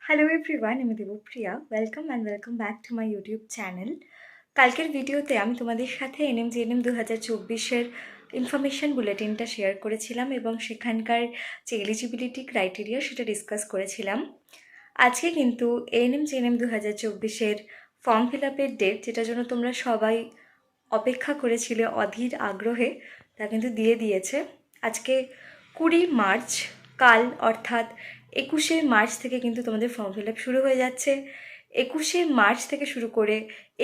Hello everyone, আমি Debapriya. Welcome back to my YouTube channel. কালকের ভিডিওতে আমি তোমাদের সাথে এনএমজিএনএম 2024-এর ইনফরমেশন বুলেটিনটা শেয়ার করেছিলাম এবং সেখানকার যে এলিজিবিলিটি ক্রাইটেরিয়া সেটা ডিসকাস করেছিলাম। আজকে কিন্তু এনএমজিএনএম 2024-এর ফর্ম ফিল আপের ডেট, যেটার জন্য তোমরা সবাই অপেক্ষা করেছিলে অধীর আগ্রহে, তা কিন্তু দিয়ে দিয়েছে। আজকে 20 মার্চ, কাল অর্থাৎ 21শে মার্চ থেকে কিন্তু তোমাদের ফর্ম ফিল আপ শুরু হয়ে যাচ্ছে। 21শে মার্চ থেকে শুরু করে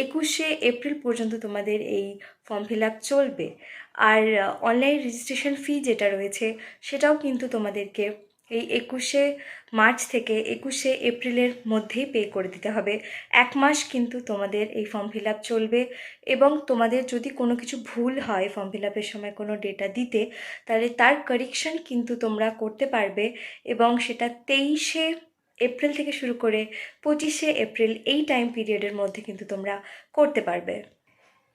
21শে এপ্রিল পর্যন্ত তোমাদের এই ফর্ম ফিল আপ চলবে। আর অনলাইন রেজিস্ট্রেশন ফি যেটা রয়েছে সেটাও কিন্তু তোমাদেরকে এই 21শে মার্চ থেকে 21শে এপ্রিলের মধ্যেই পে করে দিতে হবে। 1 মাস কিন্তু তোমাদের এই ফর্ম ফিল আপ চলবে এবং তোমাদের যদি কোনো কিছু ভুল হয় ফর্ম ফিল আপের সময় কোনো ডেটা দিতে, তাহলে তার কারেকশন কিন্তু তোমরা করতে পারবে এবং সেটা 23শে এপ্রিল থেকে শুরু করে 25শে এপ্রিল এই টাইম পিরিয়ডের মধ্যে কিন্তু তোমরা করতে পারবে।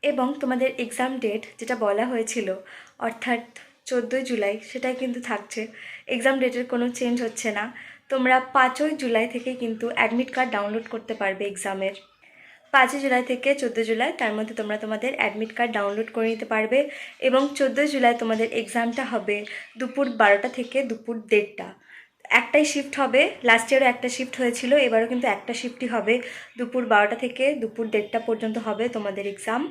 এবং তোমাদের এক্সাম ডেট যেটা বলা হয়েছিল অর্থাৎ 14ই জুলাই, সেটাই কিন্তু থাকছে। এক্সাম ডেটের কোনো চেঞ্জ হচ্ছে না। তোমরা 5ই জুলাই থেকে কিন্তু অ্যাডমিট কার্ড ডাউনলোড করতে পারবে এক্সামের। 5ই জুলাই থেকে 14 জুলাই, তার মধ্যে তোমরা তোমাদের অ্যাডমিট কার্ড ডাউনলোড করে নিতে পারবে। এবং 14 জুলাই তোমাদের এক্সামটা হবে দুপুর 12টা থেকে দুপুর 1:30টা। একটাই শিফট হবে। লাস্ট ইয়ারও একটা শিফট হয়েছিল, এবারও কিন্তু একটা শিফটই হবে। দুপুর 12টা থেকে দুপুর 1:30টা পর্যন্ত হবে তোমাদের এক্সাম।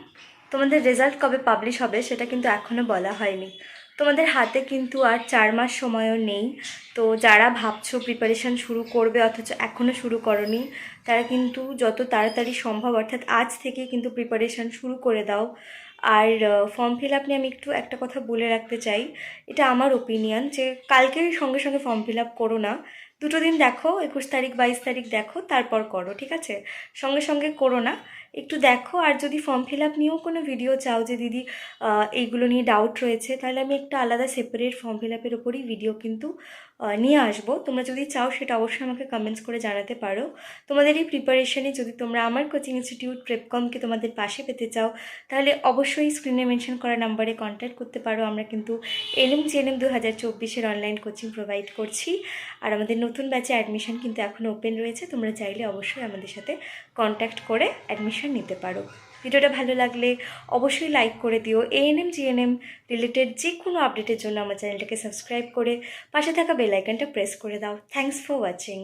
তোমাদের রেজাল্ট কবে পাবলিশ হবে সেটা কিন্তু এখনও বলা হয়নি। তোমাদের হাতে কিন্তু আর 4 মাস সময়ও নেই। তো যারা ভাবছো প্রিপারেশান শুরু করবে অথচ এখনও শুরু করনি, তারা কিন্তু যত তাড়াতাড়ি সম্ভব অর্থাৎ আজ থেকেই কিন্তু প্রিপারেশান শুরু করে দাও। আর ফর্ম ফিল আপ নিয়ে আমি একটু একটা কথা বলে রাখতে চাই, এটা আমার ওপিনিয়ন, যে কালকেই সঙ্গে সঙ্গে ফর্ম ফিল আপ করো না। দুটো দিন দেখো, 21 তারিখ 22 তারিখ দেখো, তারপর করো, ঠিক আছে? সঙ্গে সঙ্গে করো না, একটু দেখো। আর যদি ফর্ম ফিল আপ নিয়েও কোনো ভিডিও চাও যে দিদি এইগুলো নিয়ে ডাউট রয়েছে, তাহলে আমি একটা আলাদা সেপারেট ফর্ম ফিল আপের ওপরই ভিডিও কিন্তু নিয়ে আসবো। তোমরা যদি চাও সেটা অবশ্যই আমাকে কমেন্টস করে জানাতে পারো। তোমাদের এই প্রিপারেশনে যদি তোমরা আমার কোচিং ইনস্টিটিউট প্রেপকমকে তোমাদের পাশে পেতে চাও, তাহলে অবশ্যই স্ক্রিনে মেনশন করা নাম্বারে কন্ট্যাক্ট করতে পারো। আমরা কিন্তু এনএমজিএনএম 2024-এর অনলাইন কোচিং প্রোভাইড করছি। আর আমাদের নতুন ব্যাচে অ্যাডমিশন কিন্তু এখনও ওপেন রয়েছে। তোমরা চাইলে অবশ্যই আমাদের সাথে কন্ট্যাক্ট করে অ্যাডমিশন নিতে পারো। ভিডিওটা ভালো লাগলে অবশ্যই লাইক করে দিও। এএনএম জিএনএম রিলেটেড যে কোনো আপডেটের জন্য আমার চ্যানেলটাকে সাবস্ক্রাইব করে পাশে থাকা বেল আইকনটা প্রেস করে দাও। Thanks for watching.